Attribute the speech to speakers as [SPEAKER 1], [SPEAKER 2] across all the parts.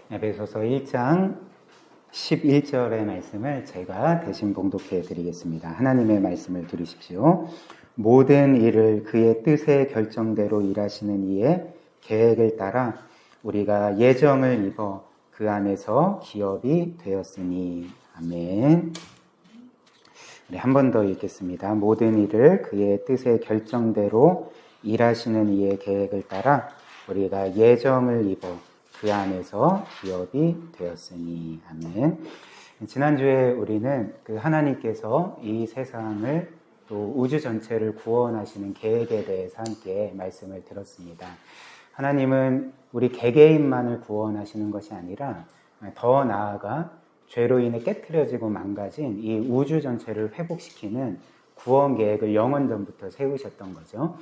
[SPEAKER 1] 에베소서 1장 11절의 말씀을 제가 대신 봉독해 드리겠습니다. 하나님의 말씀을 들으십시오. 모든 일을 그의 뜻의 결정대로 일하시는 이의 계획을 따라 우리가 예정을 입어 그 안에서 기업이 되었으니. 아멘. 네, 한 번 더 읽겠습니다. 모든 일을 그의 뜻의 결정대로 일하시는 이의 계획을 따라 우리가 예정을 입어 그 안에서 기업이 되었으니. 아멘. 지난주에 우리는 그 하나님께서 이 세상을 또 우주 전체를 구원하시는 계획에 대해서 함께 말씀을 들었습니다. 하나님은 우리 개개인만을 구원하시는 것이 아니라 더 나아가 죄로 인해 깨트려지고 망가진 이 우주 전체를 회복시키는 구원 계획을 영원전부터 세우셨던 거죠.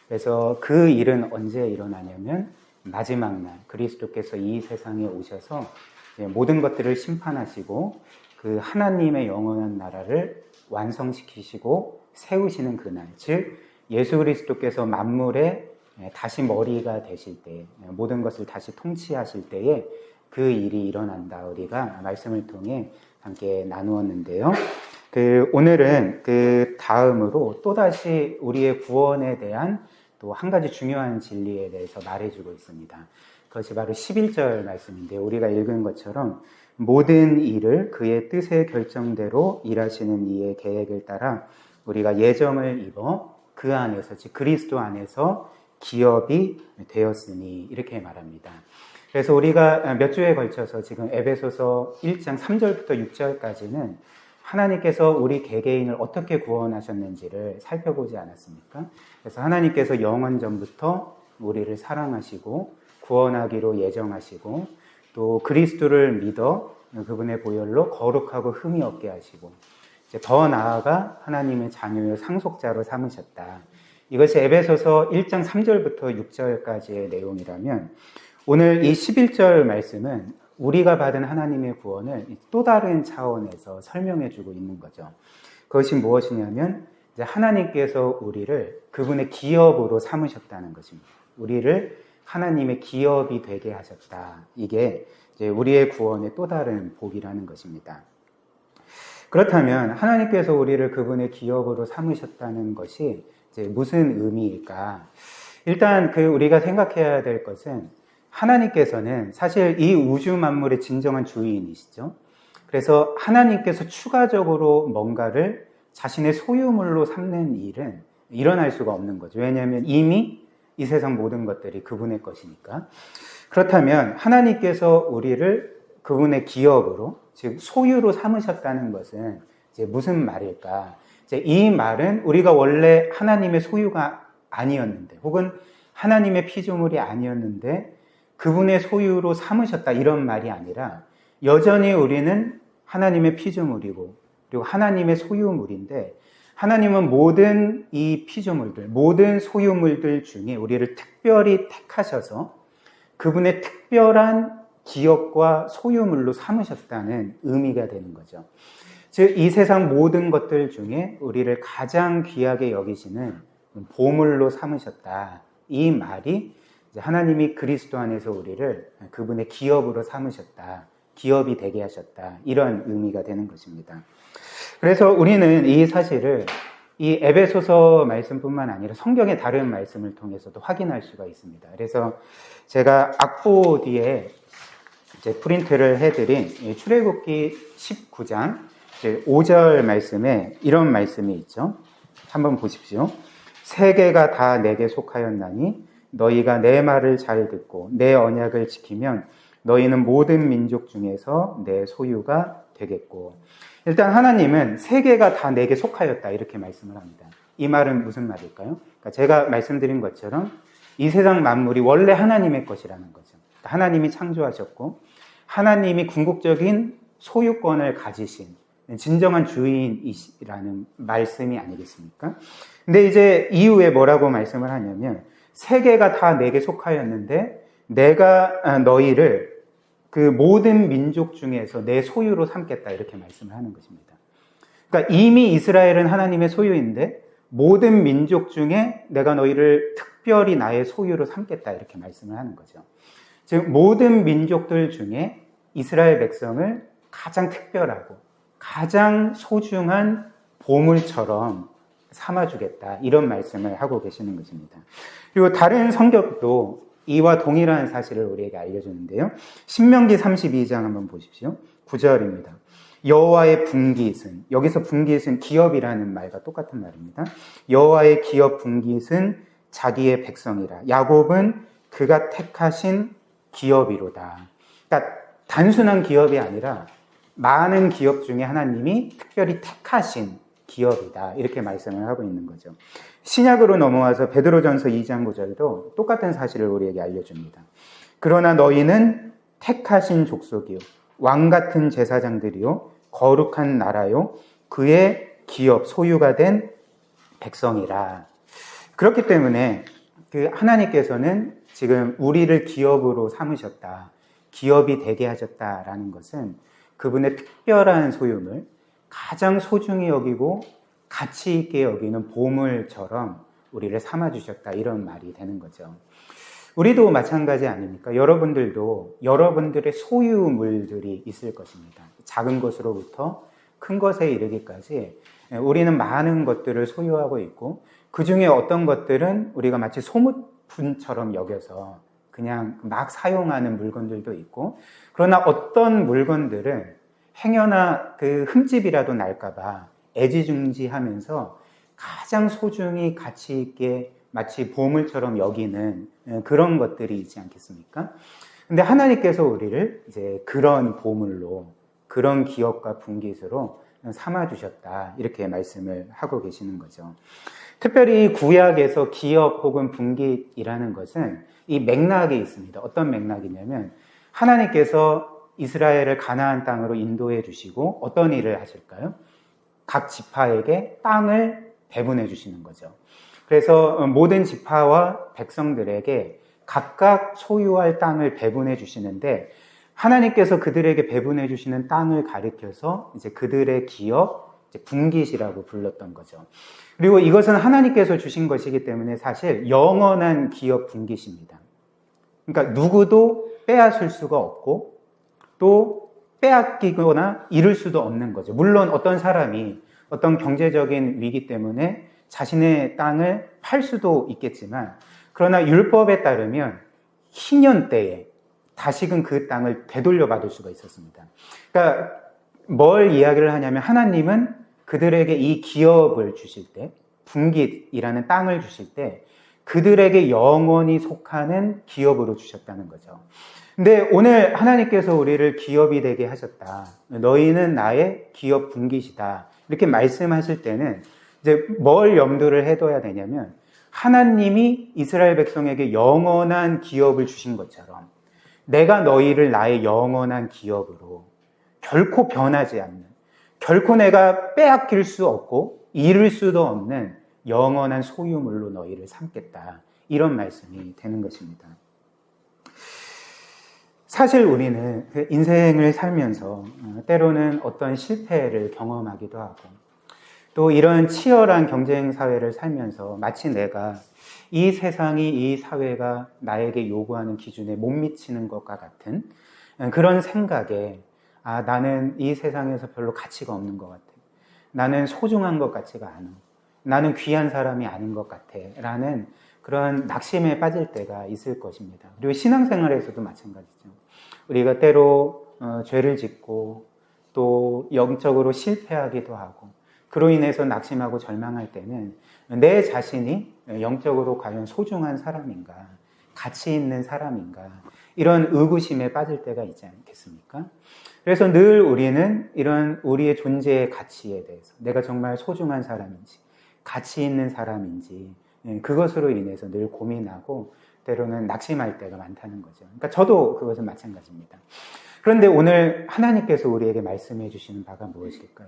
[SPEAKER 1] 그래서 그 일은 언제 일어나냐면 마지막 날 그리스도께서 이 세상에 오셔서 모든 것들을 심판하시고 그 하나님의 영원한 나라를 완성시키시고 세우시는 그날, 즉 예수 그리스도께서 만물의 다시 머리가 되실 때, 모든 것을 다시 통치하실 때에 그 일이 일어난다. 우리가 말씀을 통해 함께 나누었는데요. 오늘은 그 다음으로 또다시 우리의 구원에 대한 또 한 가지 중요한 진리에 대해서 말해주고 있습니다. 그것이 바로 11절 말씀인데요. 우리가 읽은 것처럼 모든 일을 그의 뜻의 결정대로 일하시는 이의 계획을 따라 우리가 예정을 입어 그 안에서, 즉 그리스도 안에서 기업이 되었으니, 이렇게 말합니다. 그래서 우리가 몇 주에 걸쳐서 지금 에베소서 1장 3절부터 6절까지는 하나님께서 우리 개개인을 어떻게 구원하셨는지를 살펴보지 않았습니까? 그래서 하나님께서 영원전부터 우리를 사랑하시고 구원하기로 예정하시고 또 그리스도를 믿어 그분의 보혈로 거룩하고 흠이 없게 하시고 이제 더 나아가 하나님의 자녀의 상속자로 삼으셨다. 이것이 에베소서 1장 3절부터 6절까지의 내용이라면 오늘 이 11절 말씀은 우리가 받은 하나님의 구원을 또 다른 차원에서 설명해 주고 있는 거죠. 그것이 무엇이냐면 이제 하나님께서 우리를 그분의 기업으로 삼으셨다는 것입니다. 우리를 하나님의 기업이 되게 하셨다. 이게 이제 우리의 구원의 또 다른 복이라는 것입니다. 그렇다면 하나님께서 우리를 그분의 기업으로 삼으셨다는 것이 이제 무슨 의미일까? 일단 우리가 생각해야 될 것은 하나님께서는 사실 이 우주 만물의 진정한 주인이시죠. 그래서 하나님께서 추가적으로 뭔가를 자신의 소유물로 삼는 일은 일어날 수가 없는 거죠. 왜냐하면 이미 이 세상 모든 것들이 그분의 것이니까. 그렇다면 하나님께서 우리를 그분의 기업으로, 즉 소유로 삼으셨다는 것은 이제 무슨 말일까? 이제 이 말은 우리가 원래 하나님의 소유가 아니었는데, 혹은 하나님의 피조물이 아니었는데 그분의 소유로 삼으셨다, 이런 말이 아니라 여전히 우리는 하나님의 피조물이고 그리고 하나님의 소유물인데 하나님은 모든 이 피조물들, 모든 소유물들 중에 우리를 특별히 택하셔서 그분의 특별한 기업과 소유물로 삼으셨다는 의미가 되는 거죠. 즉 이 세상 모든 것들 중에 우리를 가장 귀하게 여기시는 보물로 삼으셨다. 이 말이 하나님이 그리스도 안에서 우리를 그분의 기업으로 삼으셨다. 기업이 되게 하셨다. 이런 의미가 되는 것입니다. 그래서 우리는 이 사실을 이 에베소서 말씀뿐만 아니라 성경의 다른 말씀을 통해서도 확인할 수가 있습니다. 그래서 제가 악보 뒤에 이제 프린트를 해드린 출애굽기 19장 5절 말씀에 이런 말씀이 있죠. 한번 보십시오. 세계가 다 내게 속하였나니 너희가 내 말을 잘 듣고 내 언약을 지키면 너희는 모든 민족 중에서 내 소유가 되겠고. 일단 하나님은 세계가 다 내게 속하였다, 이렇게 말씀을 합니다. 이 말은 무슨 말일까요? 그러니까 제가 말씀드린 것처럼 이 세상 만물이 원래 하나님의 것이라는 거죠. 그러니까 하나님이 창조하셨고 하나님이 궁극적인 소유권을 가지신 진정한 주인이시라는 말씀이 아니겠습니까? 근데 이제 이후에 뭐라고 말씀을 하냐면 세계가 다 내게 속하였는데 내가 너희를 그 모든 민족 중에서 내 소유로 삼겠다, 이렇게 말씀을 하는 것입니다. 그러니까 이미 이스라엘은 하나님의 소유인데 모든 민족 중에 내가 너희를 특별히 나의 소유로 삼겠다, 이렇게 말씀을 하는 거죠. 즉 모든 민족들 중에 이스라엘 백성을 가장 특별하고 가장 소중한 보물처럼 삼아주겠다, 이런 말씀을 하고 계시는 것입니다. 그리고 다른 성경도 이와 동일한 사실을 우리에게 알려주는데요. 신명기 32장 한번 보십시오. 9절입니다. 여호와의 분깃은, 여기서 분깃은 기업이라는 말과 똑같은 말입니다. 여호와의 기업 분깃은 자기의 백성이라. 야곱은 그가 택하신 기업이로다. 그러니까 단순한 기업이 아니라 많은 기업 중에 하나님이 특별히 택하신 기업이다, 이렇게 말씀을 하고 있는 거죠. 신약으로 넘어와서 베드로전서 2장 9절도 똑같은 사실을 우리에게 알려줍니다. 그러나 너희는 택하신 족속이요 왕 같은 제사장들이요 거룩한 나라요 그의 기업 소유가 된 백성이라. 그렇기 때문에 그 하나님께서는 지금 우리를 기업으로 삼으셨다, 기업이 되게 하셨다라는 것은 그분의 특별한 소유물, 가장 소중히 여기고 가치 있게 여기는 보물처럼 우리를 삼아주셨다, 이런 말이 되는 거죠. 우리도 마찬가지 아닙니까? 여러분들도 여러분들의 소유물들이 있을 것입니다. 작은 것으로부터 큰 것에 이르기까지 우리는 많은 것들을 소유하고 있고, 그 중에 어떤 것들은 우리가 마치 소모품처럼 여겨서 그냥 막 사용하는 물건들도 있고, 그러나 어떤 물건들은 행여나 그 흠집이라도 날까봐 애지중지하면서 가장 소중히 가치 있게 마치 보물처럼 여기는 그런 것들이 있지 않겠습니까? 근데 하나님께서 우리를 이제 그런 보물로, 그런 기업과 분깃으로 삼아주셨다, 이렇게 말씀을 하고 계시는 거죠. 특별히 구약에서 기업 혹은 분깃이라는 것은 이 맥락이 있습니다. 어떤 맥락이냐면, 하나님께서 이스라엘을 가나안 땅으로 인도해 주시고 어떤 일을 하실까요? 각 지파에게 땅을 배분해 주시는 거죠. 그래서 모든 지파와 백성들에게 각각 소유할 땅을 배분해 주시는데, 하나님께서 그들에게 배분해 주시는 땅을 가리켜서 이제 그들의 기업, 이제 분깃이라고 불렀던 거죠. 그리고 이것은 하나님께서 주신 것이기 때문에 사실 영원한 기업 분깃입니다. 그러니까 누구도 빼앗을 수가 없고 또 빼앗기거나 잃을 수도 없는 거죠. 물론 어떤 사람이 어떤 경제적인 위기 때문에 자신의 땅을 팔 수도 있겠지만, 그러나 율법에 따르면 희년때에 다시금 그 땅을 되돌려 받을 수가 있었습니다. 그러니까 뭘 이야기를 하냐면, 하나님은 그들에게 이 기업을 주실 때, 분깃이라는 땅을 주실 때 그들에게 영원히 속하는 기업으로 주셨다는 거죠. 근데 오늘 하나님께서 우리를 기업이 되게 하셨다, 너희는 나의 기업 분깃이다, 이렇게 말씀하실 때는 이제 뭘 염두를 해둬야 되냐면, 하나님이 이스라엘 백성에게 영원한 기업을 주신 것처럼 내가 너희를 나의 영원한 기업으로 결코 변하지 않는, 결코 내가 빼앗길 수 없고 잃을 수도 없는 영원한 소유물로 너희를 삼겠다, 이런 말씀이 되는 것입니다. 사실 우리는 그 인생을 살면서 때로는 어떤 실패를 경험하기도 하고, 또 이런 치열한 경쟁 사회를 살면서 마치 내가 이 세상이, 이 사회가 나에게 요구하는 기준에 못 미치는 것과 같은 그런 생각에, 아, 나는 이 세상에서 별로 가치가 없는 것 같아, 나는 소중한 것 같지가 않아, 나는 귀한 사람이 아닌 것 같아 라는 그런 낙심에 빠질 때가 있을 것입니다. 그리고 신앙생활에서도 마찬가지죠. 우리가 때로 죄를 짓고 또 영적으로 실패하기도 하고, 그로 인해서 낙심하고 절망할 때는 내 자신이 영적으로 과연 소중한 사람인가, 가치 있는 사람인가, 이런 의구심에 빠질 때가 있지 않겠습니까? 그래서 늘 우리는 이런 우리의 존재의 가치에 대해서, 내가 정말 소중한 사람인지, 가치 있는 사람인지, 그것으로 인해서 늘 고민하고 때로는 낙심할 때가 많다는 거죠. 그러니까 저도 그것은 마찬가지입니다. 그런데 오늘 하나님께서 우리에게 말씀해 주시는 바가 무엇일까요?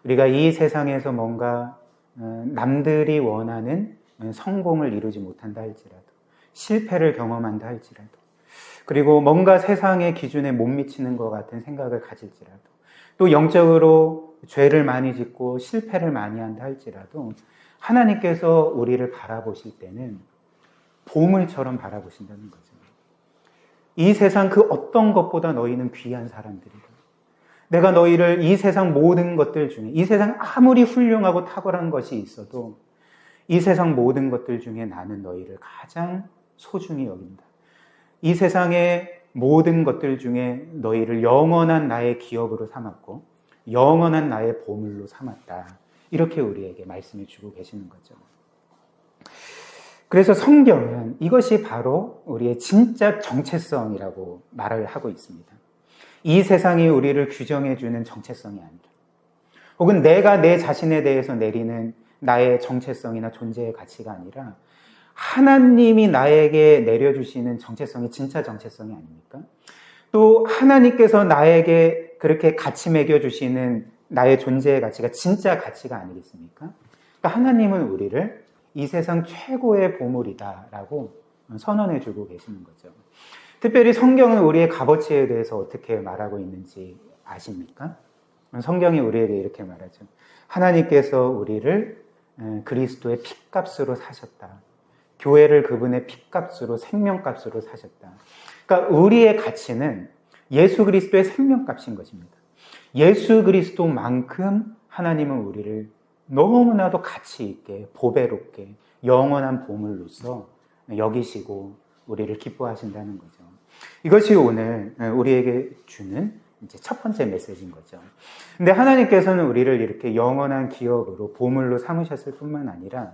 [SPEAKER 1] 우리가 이 세상에서 뭔가 남들이 원하는 성공을 이루지 못한다 할지라도, 실패를 경험한다 할지라도, 그리고 뭔가 세상의 기준에 못 미치는 것 같은 생각을 가질지라도, 또 영적으로 죄를 많이 짓고 실패를 많이 한다 할지라도, 하나님께서 우리를 바라보실 때는 보물처럼 바라보신다는 거죠. 이 세상 그 어떤 것보다 너희는 귀한 사람들이다. 내가 너희를 이 세상 모든 것들 중에, 이 세상 아무리 훌륭하고 탁월한 것이 있어도 이 세상 모든 것들 중에 나는 너희를 가장 소중히 여긴다. 이 세상의 모든 것들 중에 너희를 영원한 나의 기업으로 삼았고 영원한 나의 보물로 삼았다. 이렇게 우리에게 말씀을 주고 계시는 거죠. 그래서 성경은 이것이 바로 우리의 진짜 정체성이라고 말을 하고 있습니다. 이 세상이 우리를 규정해주는 정체성이 아니라, 혹은 내가 내 자신에 대해서 내리는 나의 정체성이나 존재의 가치가 아니라 하나님이 나에게 내려주시는 정체성이 진짜 정체성이 아닙니까? 또 하나님께서 나에게 그렇게 가치 매겨주시는 나의 존재의 가치가 진짜 가치가 아니겠습니까? 그러니까 하나님은 우리를 이 세상 최고의 보물이다라고 선언해주고 계시는 거죠. 특별히 성경은 우리의 값어치에 대해서 어떻게 말하고 있는지 아십니까? 성경이 우리에게 이렇게 말하죠. 하나님께서 우리를 그리스도의 핏값으로 사셨다. 교회를 그분의 핏값으로, 생명값으로 사셨다. 그러니까 우리의 가치는 예수 그리스도의 생명값인 것입니다. 예수 그리스도만큼 하나님은 우리를 너무나도 가치 있게, 보배롭게, 영원한 보물로서 여기시고 우리를 기뻐하신다는 거죠. 이것이 오늘 우리에게 주는 이제 첫 번째 메시지인 거죠. 근데 하나님께서는 우리를 이렇게 영원한 기업으로, 보물로 삼으셨을 뿐만 아니라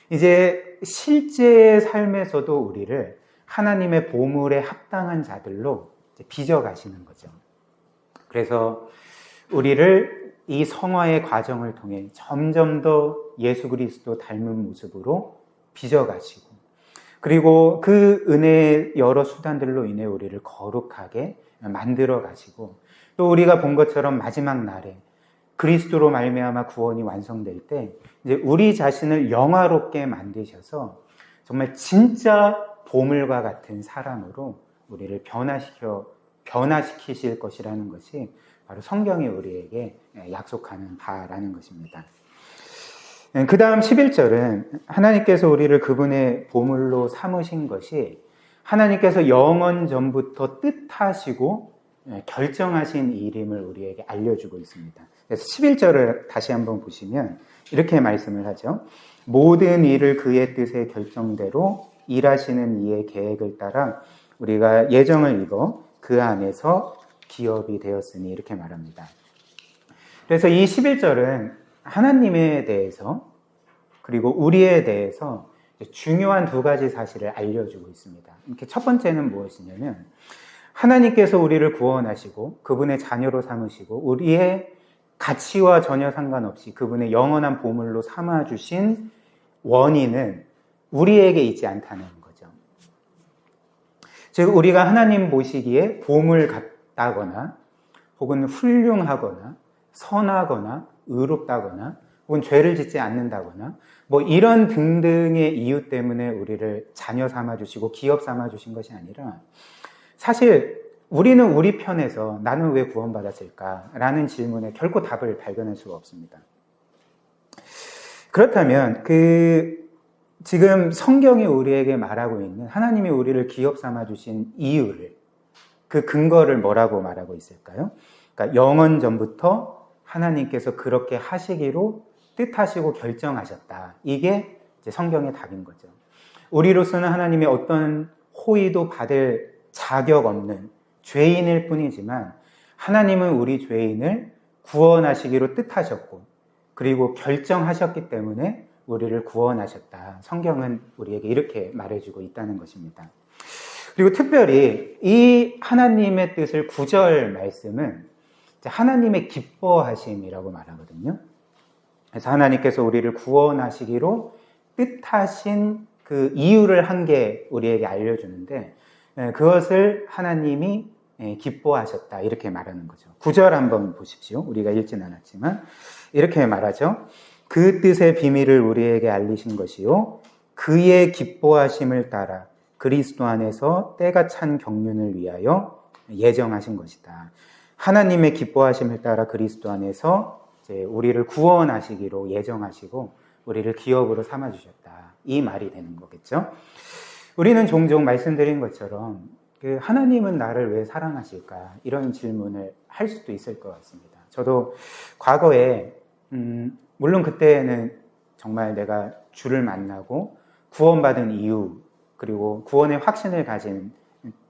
[SPEAKER 1] 이제 실제의 삶에서도 우리를 하나님의 보물에 합당한 자들로 빚어가시는 거죠. 그래서 우리를 이 성화의 과정을 통해 점점 더 예수 그리스도 닮은 모습으로 빚어가시고, 그리고 그 은혜의 여러 수단들로 인해 우리를 거룩하게 만들어 가시고, 또 우리가 본 것처럼 마지막 날에 그리스도로 말미암아 구원이 완성될 때 이제 우리 자신을 영화롭게 만드셔서 정말 진짜 보물과 같은 사람으로 우리를 변화시키실 것이라는 것이 바로 성경이 우리에게 약속하는 바라는 것입니다. 그 다음 11절은 하나님께서 우리를 그분의 보물로 삼으신 것이 하나님께서 영원 전부터 뜻하시고 결정하신 일임을 우리에게 알려주고 있습니다. 그래서 11절을 다시 한번 보시면 이렇게 말씀을 하죠. 모든 일을 그의 뜻의 결정대로 일하시는 이의 계획을 따라 우리가 예정을 입어 그 안에서 기업이 되었으니, 이렇게 말합니다. 그래서 이 11절은 하나님에 대해서 그리고 우리에 대해서 중요한 두 가지 사실을 알려주고 있습니다. 이렇게 첫 번째는 무엇이냐면 하나님께서 우리를 구원하시고 그분의 자녀로 삼으시고 우리의 가치와 전혀 상관없이 그분의 영원한 보물로 삼아주신 원인은 우리에게 있지 않다는 거죠. 즉 우리가 하나님 보시기에 보물 같다거나 혹은 훌륭하거나 선하거나 의롭다거나 혹은 죄를 짓지 않는다거나 뭐 이런 등등의 이유 때문에 우리를 자녀 삼아주시고 기업 삼아주신 것이 아니라, 사실 우리는 우리 편에서 나는 왜 구원받았을까라는 질문에 결코 답을 발견할 수가 없습니다. 그렇다면 지금 성경이 우리에게 말하고 있는 하나님이 우리를 기업 삼아주신 이유를, 그 근거를 뭐라고 말하고 있을까요? 그러니까 영원 전부터 하나님께서 그렇게 하시기로 뜻하시고 결정하셨다. 이게 이제 성경의 답인 거죠. 우리로서는 하나님의 어떤 호의도 받을 자격 없는 죄인일 뿐이지만 하나님은 우리 죄인을 구원하시기로 뜻하셨고 그리고 결정하셨기 때문에 우리를 구원하셨다. 성경은 우리에게 이렇게 말해주고 있다는 것입니다. 그리고 특별히 이 하나님의 뜻을 9절 말씀은 하나님의 기뻐하심이라고 말하거든요. 그래서 하나님께서 우리를 구원하시기로 뜻하신 그 이유를 한 게 우리에게 알려주는데, 그것을 하나님이 기뻐하셨다 이렇게 말하는 거죠. 9절 한번 보십시오. 우리가 읽진 않았지만 이렇게 말하죠. 그 뜻의 비밀을 우리에게 알리신 것이요 그의 기뻐하심을 따라 그리스도 안에서 때가 찬 경륜을 위하여 예정하신 것이다. 하나님의 기뻐하심을 따라 그리스도 안에서 이제 우리를 구원하시기로 예정하시고 우리를 기업으로 삼아주셨다. 이 말이 되는 거겠죠. 우리는 종종 말씀드린 것처럼 하나님은 나를 왜 사랑하실까? 이런 질문을 할 수도 있을 것 같습니다. 저도 과거에 물론 그때는 정말 내가 주를 만나고 구원받은 이유 그리고 구원의 확신을 가진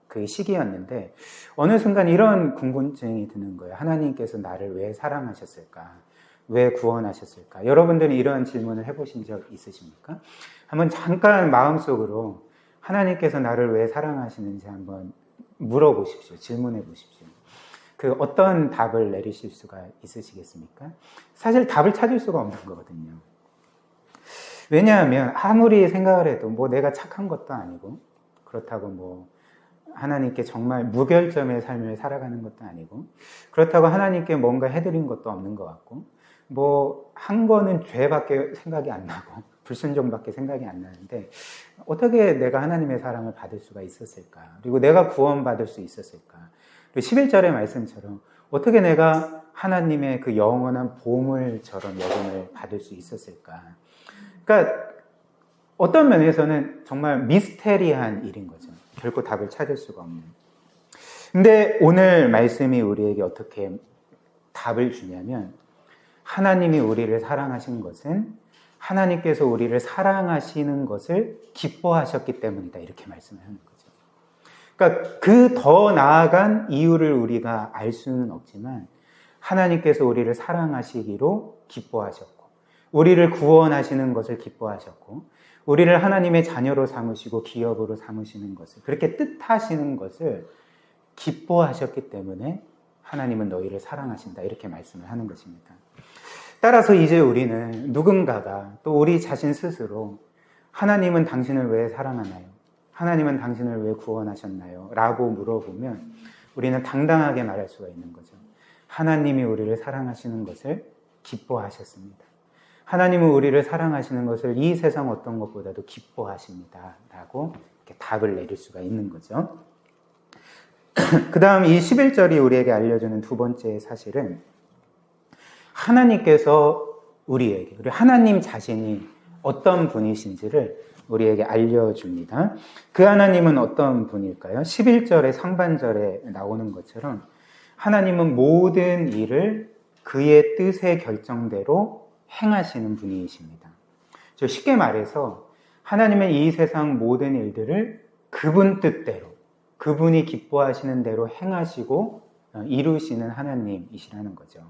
[SPEAKER 1] 그 시기였는데 어느 순간 이런 궁금증이 드는 거예요. 하나님께서 나를 왜 사랑하셨을까? 왜 구원하셨을까? 여러분들은 이런 질문을 해보신 적 있으십니까? 한번 잠깐 마음속으로 하나님께서 나를 왜 사랑하시는지 한번 물어보십시오. 질문해 보십시오. 어떤 답을 내리실 수가 있으시겠습니까? 사실 답을 찾을 수가 없는 거거든요. 왜냐하면 아무리 생각을 해도 내가 착한 것도 아니고 그렇다고 하나님께 정말 무결점의 삶을 살아가는 것도 아니고 그렇다고 하나님께 뭔가 해드린 것도 없는 것 같고 한 거는 죄밖에 생각이 안 나고 불순종밖에 생각이 안 나는데 어떻게 내가 하나님의 사랑을 받을 수가 있었을까? 그리고 내가 구원받을 수 있었을까? 그리고 11절의 말씀처럼 어떻게 내가 하나님의 그 영원한 보물처럼 여김을 받을 수 있었을까? 그러니까 어떤 면에서는 정말 미스테리한 일인 거죠. 결코 답을 찾을 수가 없는. 근데 오늘 말씀이 우리에게 어떻게 답을 주냐면 하나님이 우리를 사랑하신 것은 하나님께서 우리를 사랑하시는 것을 기뻐하셨기 때문이다. 이렇게 말씀을 하는 거죠. 그러니까 그 더 나아간 이유를 우리가 알 수는 없지만 하나님께서 우리를 사랑하시기로 기뻐하셨고 우리를 구원하시는 것을 기뻐하셨고 우리를 하나님의 자녀로 삼으시고 기업으로 삼으시는 것을 그렇게 뜻하시는 것을 기뻐하셨기 때문에 하나님은 너희를 사랑하신다. 이렇게 말씀을 하는 것입니다. 따라서 이제 우리는 누군가가 또 우리 자신 스스로 하나님은 당신을 왜 사랑하나요? 하나님은 당신을 왜 구원하셨나요? 라고 물어보면 우리는 당당하게 말할 수가 있는 거죠. 하나님이 우리를 사랑하시는 것을 기뻐하셨습니다. 하나님은 우리를 사랑하시는 것을 이 세상 어떤 것보다도 기뻐하십니다. 라고 이렇게 답을 내릴 수가 있는 거죠. 그 다음 이 11절이 우리에게 알려주는 두 번째 사실은 하나님께서 우리에게, 그리고 하나님 자신이 어떤 분이신지를 우리에게 알려줍니다. 그 하나님은 어떤 분일까요? 11절의 상반절에 나오는 것처럼 하나님은 모든 일을 그의 뜻의 결정대로 행하시는 분이십니다. 쉽게 말해서 하나님은 이 세상 모든 일들을 그분 뜻대로, 그분이 기뻐하시는 대로 행하시고 이루시는 하나님이시라는 거죠.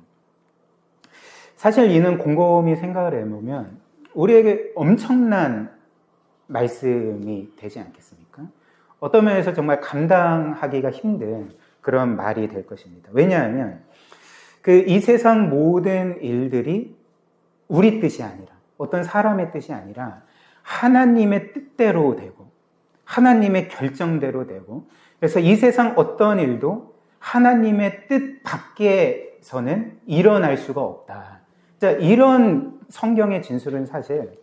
[SPEAKER 1] 사실 이는 곰곰이 생각을 해보면 우리에게 엄청난 말씀이 되지 않겠습니까? 어떤 면에서 정말 감당하기가 힘든 그런 말이 될 것입니다. 왜냐하면 이 세상 모든 일들이 우리 뜻이 아니라 어떤 사람의 뜻이 아니라 하나님의 뜻대로 되고 하나님의 결정대로 되고 그래서 이 세상 어떤 일도 하나님의 뜻 밖에서는 일어날 수가 없다. 자, 이런 성경의 진술은 사실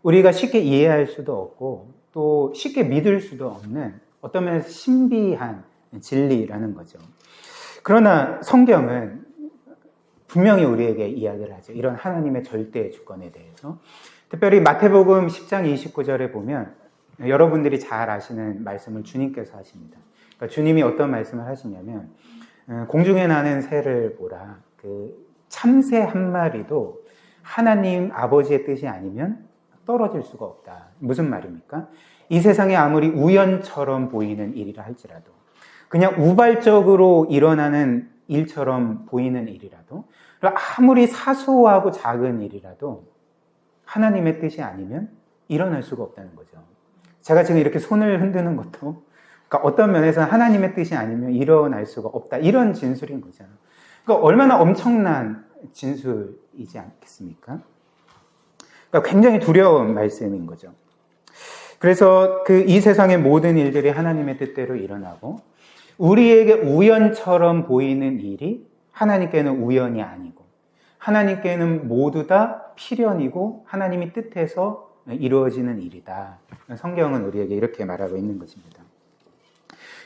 [SPEAKER 1] 우리가 쉽게 이해할 수도 없고 또 쉽게 믿을 수도 없는 어떤 면에서 신비한 진리라는 거죠. 그러나 성경은 분명히 우리에게 이야기를 하죠. 이런 하나님의 절대 주권에 대해서. 특별히 마태복음 10장 29절에 보면 여러분들이 잘 아시는 말씀을 주님께서 하십니다. 그러니까 주님이 어떤 말씀을 하시냐면 공중에 나는 새를 보라. 참새 한 마리도 하나님 아버지의 뜻이 아니면 떨어질 수가 없다. 무슨 말입니까? 이 세상에 아무리 우연처럼 보이는 일이라 할지라도 그냥 우발적으로 일어나는 일처럼 보이는 일이라도 아무리 사소하고 작은 일이라도 하나님의 뜻이 아니면 일어날 수가 없다는 거죠. 제가 지금 이렇게 손을 흔드는 것도 그러니까 어떤 면에서 하나님의 뜻이 아니면 일어날 수가 없다. 이런 진술인 거죠. 그러니까 얼마나 엄청난 진술이지 않겠습니까? 그러니까 굉장히 두려운 말씀인 거죠. 그래서 이 세상의 모든 일들이 하나님의 뜻대로 일어나고 우리에게 우연처럼 보이는 일이 하나님께는 우연이 아니고 하나님께는 모두 다 필연이고 하나님이 뜻해서 이루어지는 일이다. 성경은 우리에게 이렇게 말하고 있는 것입니다.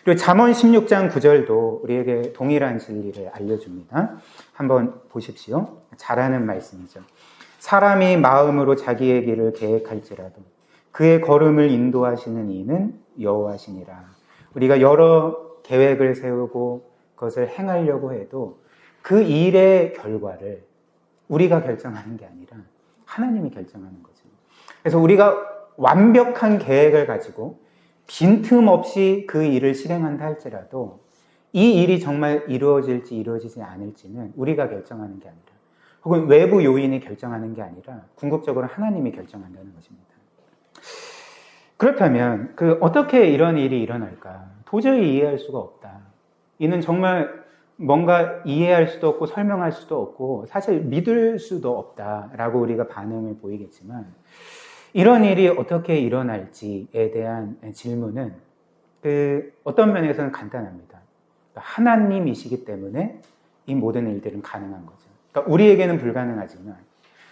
[SPEAKER 1] 그리고 잠언 16장 9절도 우리에게 동일한 진리를 알려줍니다. 한번 보십시오. 잘하는 말씀이죠. 사람이 마음으로 자기의 길을 계획할지라도 그의 걸음을 인도하시는 이는 여호와시니라. 우리가 여러 계획을 세우고 그것을 행하려고 해도 그 일의 결과를 우리가 결정하는 게 아니라 하나님이 결정하는 거죠. 그래서 우리가 완벽한 계획을 가지고 빈틈없이 그 일을 실행한다 할지라도 이 일이 정말 이루어질지 이루어지지 않을지는 우리가 결정하는 게 아니라 혹은 외부 요인이 결정하는 게 아니라 궁극적으로 하나님이 결정한다는 것입니다. 그렇다면 어떻게 이런 일이 일어날까? 도저히 이해할 수가 없다. 이는 정말 뭔가 이해할 수도 없고 설명할 수도 없고 사실 믿을 수도 없다라고 우리가 반응을 보이겠지만 이런 일이 어떻게 일어날지에 대한 질문은 어떤 면에서는 간단합니다. 하나님이시기 때문에 이 모든 일들은 가능한 거죠. 그러니까 우리에게는 불가능하지만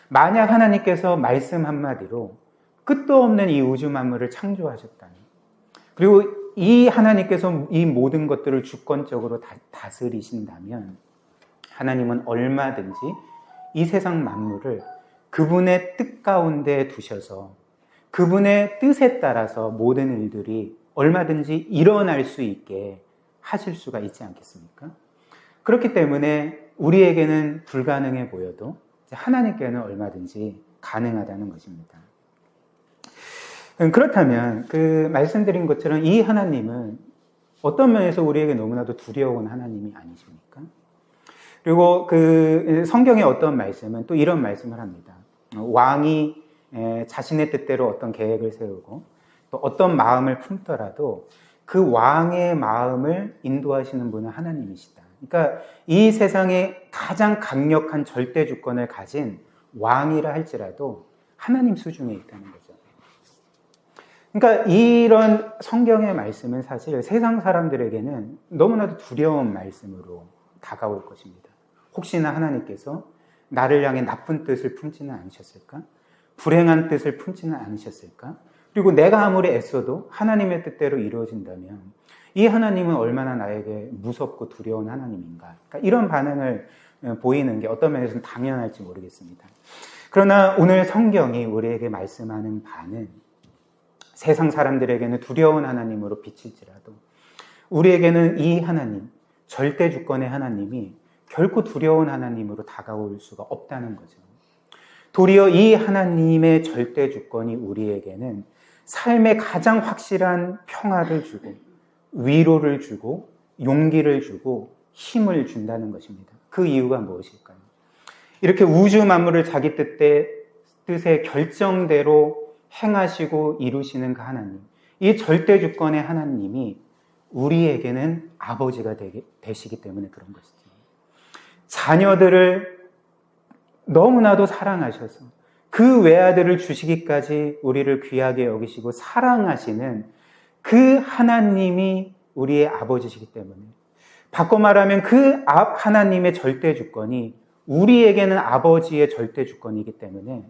[SPEAKER 1] 만약 하나님께서 말씀 한마디로 끝도 없는 이 우주 만물을 창조하셨다니 그리고 이 하나님께서 이 모든 것들을 주권적으로 다스리신다면 하나님은 얼마든지 이 세상 만물을 그분의 뜻 가운데 두셔서 그분의 뜻에 따라서 모든 일들이 얼마든지 일어날 수 있게 하실 수가 있지 않겠습니까? 그렇기 때문에 우리에게는 불가능해 보여도 하나님께는 얼마든지 가능하다는 것입니다. 그렇다면 말씀드린 것처럼 이 하나님은 어떤 면에서 우리에게 너무나도 두려운 하나님이 아니십니까? 그리고 성경의 어떤 말씀은 또 이런 말씀을 합니다. 왕이 자신의 뜻대로 어떤 계획을 세우고 또 어떤 마음을 품더라도 그 왕의 마음을 인도하시는 분은 하나님이시다. 그러니까 이 세상에 가장 강력한 절대 주권을 가진 왕이라 할지라도 하나님 수준에 있다는 거죠. 그러니까 이런 성경의 말씀은 사실 세상 사람들에게는 너무나도 두려운 말씀으로 다가올 것입니다. 혹시나 하나님께서 나를 향해 나쁜 뜻을 품지는 않으셨을까? 불행한 뜻을 품지는 않으셨을까? 그리고 내가 아무리 애써도 하나님의 뜻대로 이루어진다면 이 하나님은 얼마나 나에게 무섭고 두려운 하나님인가? 그러니까 이런 반응을 보이는 게 어떤 면에서는 당연할지 모르겠습니다. 그러나 오늘 성경이 우리에게 말씀하는 바는 세상 사람들에게는 두려운 하나님으로 비칠지라도 우리에게는 이 하나님, 절대 주권의 하나님이 결코 두려운 하나님으로 다가올 수가 없다는 거죠. 도리어 이 하나님의 절대 주권이 우리에게는 삶의 가장 확실한 평화를 주고 위로를 주고 용기를 주고 힘을 준다는 것입니다. 그 이유가 무엇일까요? 이렇게 우주 만물을 자기 뜻의 결정대로 행하시고 이루시는 그 하나님, 이 절대 주권의 하나님이 우리에게는 아버지가 되시기 때문에 그런 것이죠. 자녀들을 너무나도 사랑하셔서 그 외아들을 주시기까지 우리를 귀하게 여기시고 사랑하시는 그 하나님이 우리의 아버지시기 때문에 바꿔 말하면 그 하나님의 절대 주권이 우리에게는 아버지의 절대 주권이기 때문에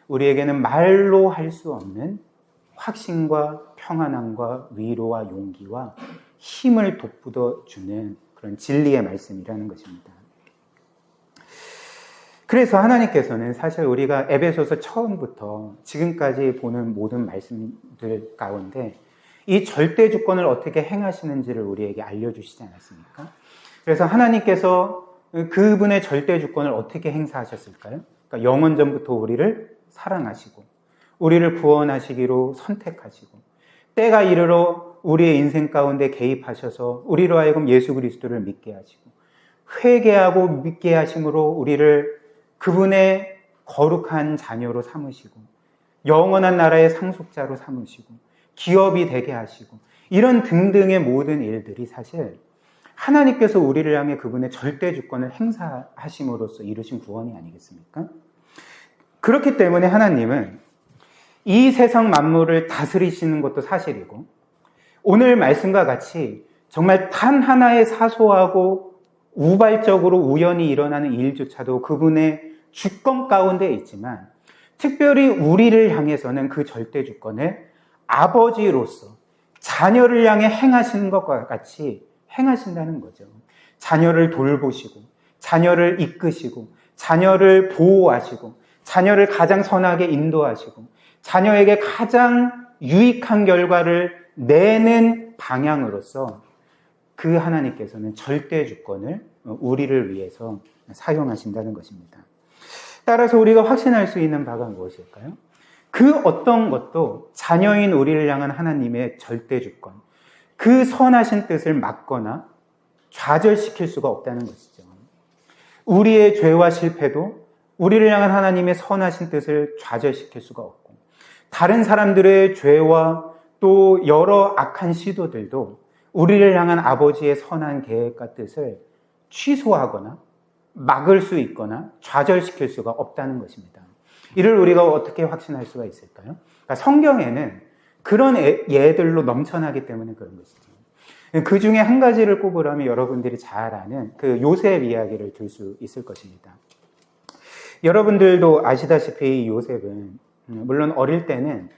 [SPEAKER 1] 우리에게는 말로 할 수 없는 확신과 평안함과 위로와 용기와 힘을 돋보여주는 그런 진리의 말씀이라는 것입니다. 그래서 하나님께서는 사실 우리가 에베소서 처음부터 지금까지 보는 모든 말씀들 가운데 이 절대 주권을 어떻게 행하시는지를 우리에게 알려주시지 않았습니까? 그래서 하나님께서 그분의 절대 주권을 어떻게 행사하셨을까요? 그러니까 영원 전부터 우리를 사랑하시고 우리를 구원하시기로 선택하시고 때가 이르러 우리의 인생 가운데 개입하셔서 우리로 하여금 예수 그리스도를 믿게 하시고 회개하고 믿게 하심으로 우리를 그분의 거룩한 자녀로 삼으시고 영원한 나라의 상속자로 삼으시고 기업이 되게 하시고 이런 등등의 모든 일들이 사실 하나님께서 우리를 향해 그분의 절대 주권을 행사하심으로써 이루신 구원이 아니겠습니까? 그렇기 때문에 하나님은 이 세상 만물을 다스리시는 것도 사실이고 오늘 말씀과 같이 정말 단 하나의 사소하고 우발적으로 우연히 일어나는 일조차도 그분의 주권 가운데 있지만 특별히 우리를 향해서는 그 절대 주권을 아버지로서 자녀를 향해 행하시는 것과 같이 행하신다는 거죠. 자녀를 돌보시고 자녀를 이끄시고 자녀를 보호하시고 자녀를 가장 선하게 인도하시고 자녀에게 가장 유익한 결과를 내는 방향으로서 그 하나님께서는 절대 주권을 우리를 위해서 사용하신다는 것입니다. 따라서 우리가 확신할 수 있는 바가 무엇일까요? 그 어떤 것도 자녀인 우리를 향한 하나님의 절대 주권, 그 선하신 뜻을 막거나 좌절시킬 수가 없다는 것이죠. 우리의 죄와 실패도 우리를 향한 하나님의 선하신 뜻을 좌절시킬 수가 없고, 다른 사람들의 죄와 또 여러 악한 시도들도 우리를 향한 아버지의 선한 계획과 뜻을 취소하거나 막을 수 있거나 좌절시킬 수가 없다는 것입니다. 이를 우리가 어떻게 확신할 수가 있을까요? 그러니까 성경에는 그런 예들로 넘쳐나기 때문에 그런 것이죠. 그 중에 한 가지를 꼽으라면 여러분들이 잘 아는 그 요셉 이야기를 들 수 있을 것입니다. 여러분들도 아시다시피 요셉은 물론 어릴 때는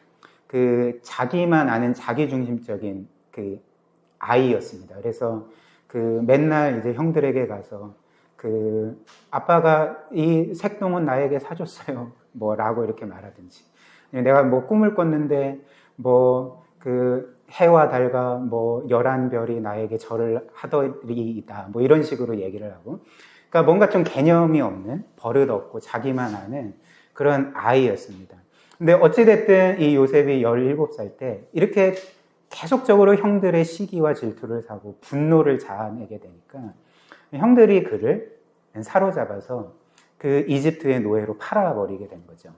[SPEAKER 1] 그 자기만 아는 자기중심적인 그 아이였습니다. 그래서 그 맨날 이제 형들에게 가서 그 아빠가 이 색동은 나에게 사줬어요. 뭐라고 이렇게 말하든지, 내가 뭐 꿈을 꿨는데 뭐 그 해와 달과 뭐 11별이 나에게 절을 하더리이다. 뭐 이런 식으로 얘기를 하고, 그러니까 뭔가 좀 개념이 없는, 버릇 없고 자기만 아는 그런 아이였습니다. 근데 어찌됐든 이 요셉이 17살 때 이렇게 계속적으로 형들의 시기와 질투를 사고 분노를 자아내게 되니까 형들이 그를 사로잡아서 그 이집트의 노예로 팔아버리게 된 거죠.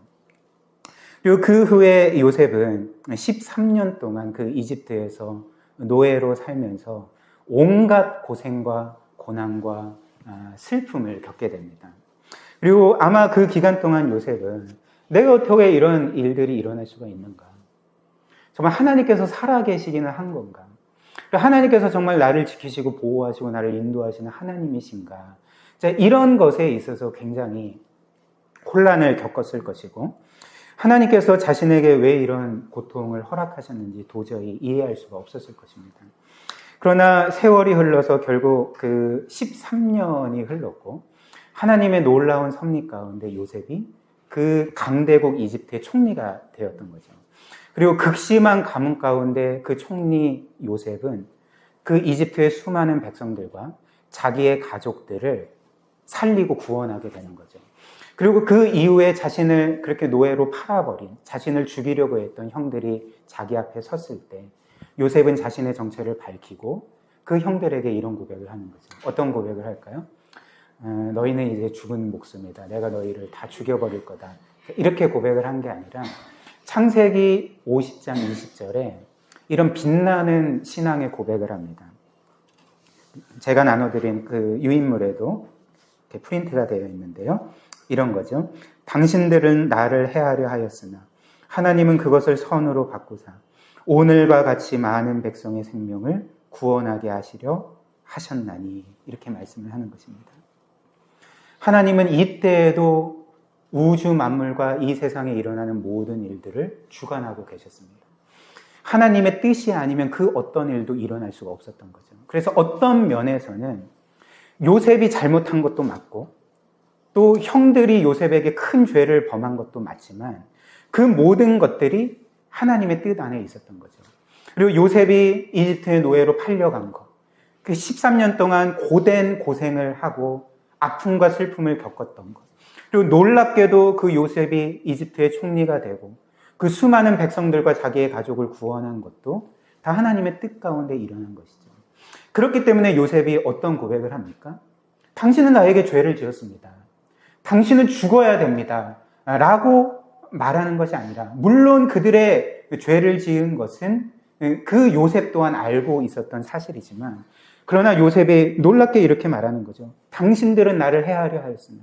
[SPEAKER 1] 그리고 그 후에 요셉은 13년 동안 그 이집트에서 노예로 살면서 온갖 고생과 고난과 슬픔을 겪게 됩니다. 그리고 아마 그 기간 동안 요셉은 내가 어떻게 이런 일들이 일어날 수가 있는가? 정말 하나님께서 살아계시기는 한 건가? 하나님께서 정말 나를 지키시고 보호하시고 나를 인도하시는 하나님이신가? 이런 것에 있어서 굉장히 혼란을 겪었을 것이고, 하나님께서 자신에게 왜 이런 고통을 허락하셨는지 도저히 이해할 수가 없었을 것입니다. 그러나 세월이 흘러서 결국 그 13년이 흘렀고, 하나님의 놀라운 섭리 가운데 요셉이 그 강대국 이집트의 총리가 되었던 거죠. 그리고 극심한 가뭄 가운데 그 총리 요셉은 그 이집트의 수많은 백성들과 자기의 가족들을 살리고 구원하게 되는 거죠. 그리고 그 이후에 자신을 그렇게 노예로 팔아버린, 자신을 죽이려고 했던 형들이 자기 앞에 섰을 때 요셉은 자신의 정체를 밝히고 그 형들에게 이런 고백을 하는 거죠. 어떤 고백을 할까요? 너희는 이제 죽은 목숨이다. 내가 너희를 다 죽여버릴 거다. 이렇게 고백을 한 게 아니라 창세기 50장 20절에 이런 빛나는 신앙의 고백을 합니다. 제가 나눠드린 그 유인물에도 이렇게 프린트가 되어 있는데요. 이런 거죠. 당신들은 나를 해하려 하였으나 하나님은 그것을 선으로 바꾸사 오늘과 같이 많은 백성의 생명을 구원하게 하시려 하셨나니, 이렇게 말씀을 하는 것입니다. 하나님은 이때에도 우주 만물과 이 세상에 일어나는 모든 일들을 주관하고 계셨습니다. 하나님의 뜻이 아니면 그 어떤 일도 일어날 수가 없었던 거죠. 그래서 어떤 면에서는 요셉이 잘못한 것도 맞고 또 형들이 요셉에게 큰 죄를 범한 것도 맞지만 그 모든 것들이 하나님의 뜻 안에 있었던 거죠. 그리고 요셉이 이집트의 노예로 팔려간 것, 그 13년 동안 고된 고생을 하고 아픔과 슬픔을 겪었던 것, 그리고 놀랍게도 그 요셉이 이집트의 총리가 되고 그 수많은 백성들과 자기의 가족을 구원한 것도 다 하나님의 뜻 가운데 일어난 것이죠. 그렇기 때문에 요셉이 어떤 고백을 합니까? 당신은 나에게 죄를 지었습니다. 당신은 죽어야 됩니다. 라고 말하는 것이 아니라, 물론 그들의 죄를 지은 것은 그 요셉 또한 알고 있었던 사실이지만, 그러나 요셉이 놀랍게 이렇게 말하는 거죠. 당신들은 나를 해하려 하였으나,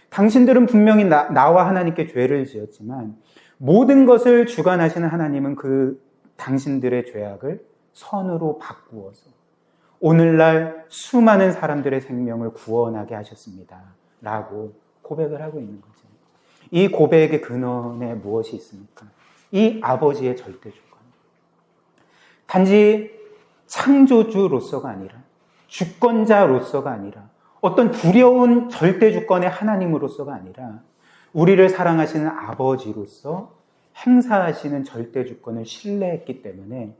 [SPEAKER 1] 당신들은 분명히 나와 하나님께 죄를 지었지만 모든 것을 주관하시는 하나님은 그 당신들의 죄악을 선으로 바꾸어서 오늘날 수많은 사람들의 생명을 구원하게 하셨습니다. 라고 고백을 하고 있는 거죠. 이 고백의 근원에 무엇이 있습니까? 이 아버지의 절대주권. 단지 창조주로서가 아니라, 주권자로서가 아니라, 어떤 두려운 절대주권의 하나님으로서가 아니라 우리를 사랑하시는 아버지로서 행사하시는 절대주권을 신뢰했기 때문에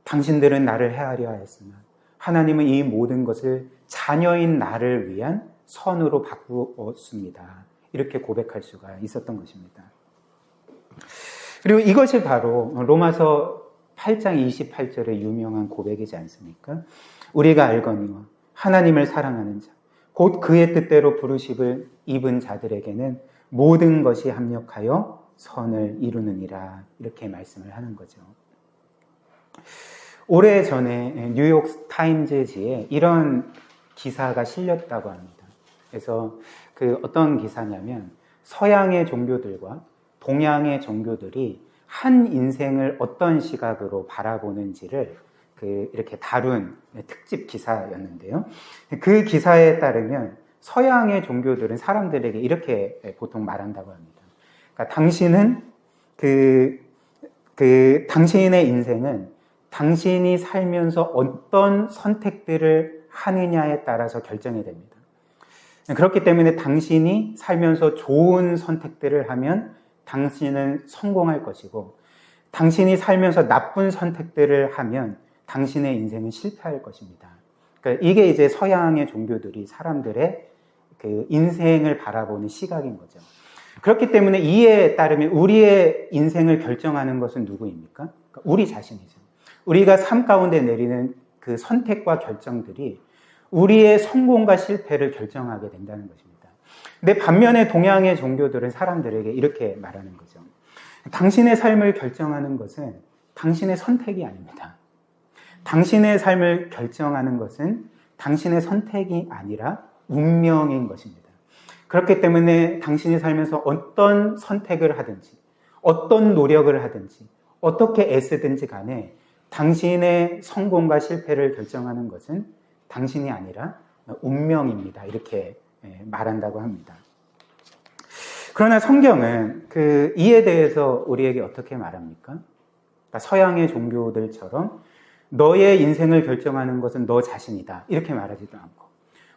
[SPEAKER 1] 당신들은 나를 헤아려 하였으나 하나님은 이 모든 것을 자녀인 나를 위한 선으로 바꾸었습니다. 이렇게 고백할 수가 있었던 것입니다. 그리고 이것이 바로 로마서 8장 28절의 유명한 고백이지 않습니까? 우리가 알거니와 하나님을 사랑하는 자, 곧 그의 뜻대로 부르심을 입은 자들에게는 모든 것이 합력하여 선을 이루느니라. 이렇게 말씀을 하는 거죠. 오래전에 뉴욕 타임즈지에 이런 기사가 실렸다고 합니다. 그래서 어떤 기사냐면 서양의 종교들과 동양의 종교들이 한 인생을 어떤 시각으로 바라보는지를 이렇게 다룬 특집 기사였는데요. 그 기사에 따르면 서양의 종교들은 사람들에게 이렇게 보통 말한다고 합니다. 그러니까 당신은 당신의 인생은 당신이 살면서 어떤 선택들을 하느냐에 따라서 결정이 됩니다. 그렇기 때문에 당신이 살면서 좋은 선택들을 하면 당신은 성공할 것이고, 당신이 살면서 나쁜 선택들을 하면 당신의 인생은 실패할 것입니다. 그러니까 이게 이제 서양의 종교들이 사람들의 인생을 바라보는 시각인 거죠. 그렇기 때문에 이에 따르면 우리의 인생을 결정하는 것은 누구입니까? 그러니까 우리 자신이죠. 우리가 삶 가운데 내리는 그 선택과 결정들이 우리의 성공과 실패를 결정하게 된다는 것입니다. 근데 반면에 동양의 종교들은 사람들에게 이렇게 말하는 거죠. 당신의 삶을 결정하는 것은 당신의 선택이 아닙니다. 당신의 삶을 결정하는 것은 당신의 선택이 아니라 운명인 것입니다. 그렇기 때문에 당신이 살면서 어떤 선택을 하든지, 어떤 노력을 하든지, 어떻게 애쓰든지 간에 당신의 성공과 실패를 결정하는 것은 당신이 아니라 운명입니다. 이렇게 말한다고 합니다. 그러나 성경은 이에 대해서 우리에게 어떻게 말합니까? 그러니까 서양의 종교들처럼 너의 인생을 결정하는 것은 너 자신이다. 이렇게 말하지도 않고,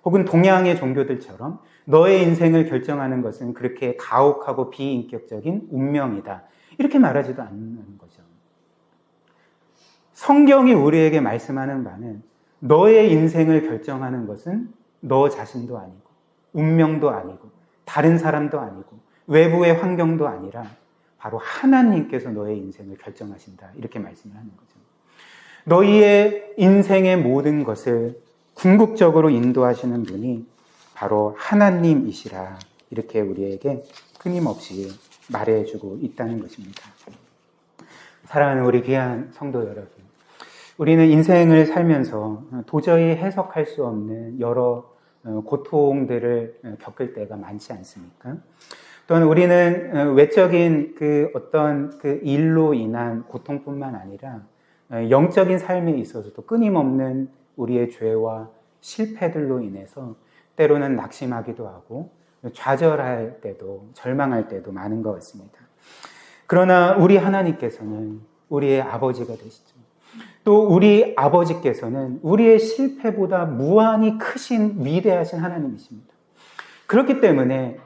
[SPEAKER 1] 혹은 동양의 종교들처럼 너의 인생을 결정하는 것은 그렇게 가혹하고 비인격적인 운명이다. 이렇게 말하지도 않는 거죠. 성경이 우리에게 말씀하는 바는 너의 인생을 결정하는 것은 너 자신도 아니고, 운명도 아니고, 다른 사람도 아니고, 외부의 환경도 아니라 바로 하나님께서 너의 인생을 결정하신다. 이렇게 말씀을 하는 거죠. 너희의 인생의 모든 것을 궁극적으로 인도하시는 분이 바로 하나님이시라. 이렇게 우리에게 끊임없이 말해주고 있다는 것입니다. 사랑하는 우리 귀한 성도 여러분, 우리는 인생을 살면서 도저히 해석할 수 없는 여러 고통들을 겪을 때가 많지 않습니까? 또한 우리는 외적인 어떤 일로 인한 고통뿐만 아니라 영적인 삶에 있어서도 끊임없는 우리의 죄와 실패들로 인해서 때로는 낙심하기도 하고 좌절할 때도, 절망할 때도 많은 것 같습니다. 그러나 우리 하나님께서는 우리의 아버지가 되시죠. 또 우리 아버지께서는 우리의 실패보다 무한히 크신 위대하신 하나님이십니다. 그렇기 때문에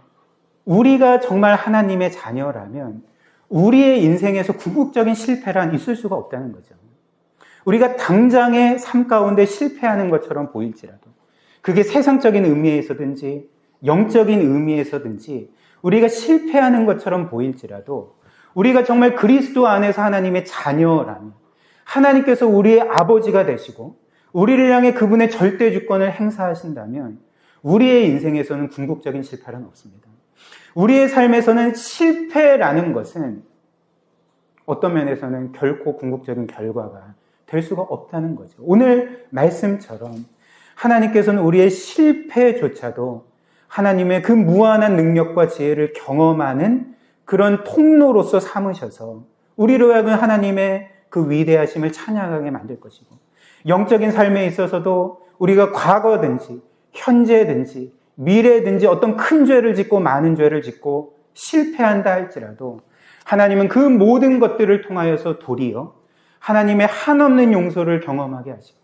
[SPEAKER 1] 우리가 정말 하나님의 자녀라면 우리의 인생에서 궁극적인 실패란 있을 수가 없다는 거죠. 우리가 당장의 삶 가운데 실패하는 것처럼 보일지라도, 그게 세상적인 의미에서든지 영적인 의미에서든지 우리가 실패하는 것처럼 보일지라도, 우리가 정말 그리스도 안에서 하나님의 자녀라면, 하나님께서 우리의 아버지가 되시고 우리를 향해 그분의 절대 주권을 행사하신다면 우리의 인생에서는 궁극적인 실패는 없습니다. 우리의 삶에서는 실패라는 것은 어떤 면에서는 결코 궁극적인 결과가 될 수가 없다는 거죠. 오늘 말씀처럼 하나님께서는 우리의 실패조차도 하나님의 그 무한한 능력과 지혜를 경험하는 그런 통로로서 삼으셔서 우리로 하여금 하나님의 그 위대하심을 찬양하게 만들 것이고, 영적인 삶에 있어서도 우리가 과거든지 현재든지 미래든지 어떤 큰 죄를 짓고 많은 죄를 짓고 실패한다 할지라도 하나님은 그 모든 것들을 통하여서 도리어 하나님의 한없는 용서를 경험하게 하시고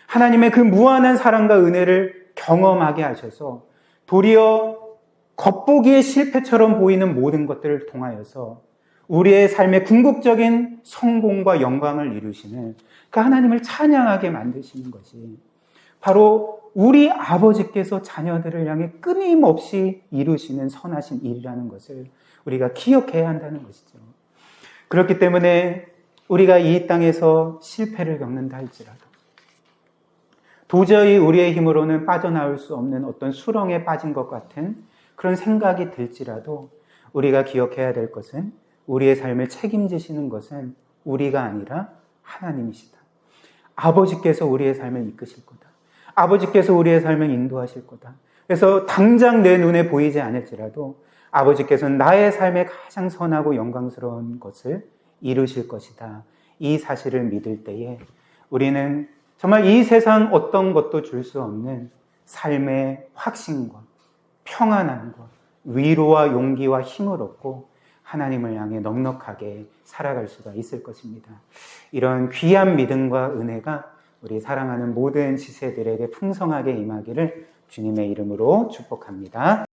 [SPEAKER 1] 하나님의 그 무한한 사랑과 은혜를 경험하게 하셔서 도리어 겉보기에 실패처럼 보이는 모든 것들을 통하여서 우리의 삶의 궁극적인 성공과 영광을 이루시는 그 하나님을 찬양하게 만드시는 것이 바로 우리 아버지께서 자녀들을 향해 끊임없이 이루시는 선하신 일이라는 것을 우리가 기억해야 한다는 것이죠. 그렇기 때문에 우리가 이 땅에서 실패를 겪는다 할지라도 도저히 우리의 힘으로는 빠져나올 수 없는 어떤 수렁에 빠진 것 같은 그런 생각이 들지라도 우리가 기억해야 될 것은 우리의 삶을 책임지시는 것은 우리가 아니라 하나님이시다. 아버지께서 우리의 삶을 이끄실 거다. 아버지께서 우리의 삶을 인도하실 거다. 그래서 당장 내 눈에 보이지 않을지라도 아버지께서는 나의 삶에 가장 선하고 영광스러운 것을 이루실 것이다. 이 사실을 믿을 때에 우리는 정말 이 세상 어떤 것도 줄 수 없는 삶의 확신과 평안함과 위로와 용기와 힘을 얻고 하나님을 향해 넉넉하게 살아갈 수가 있을 것입니다. 이런 귀한 믿음과 은혜가 우리 사랑하는 모든 지체들에게 풍성하게 임하기를 주님의 이름으로 축복합니다.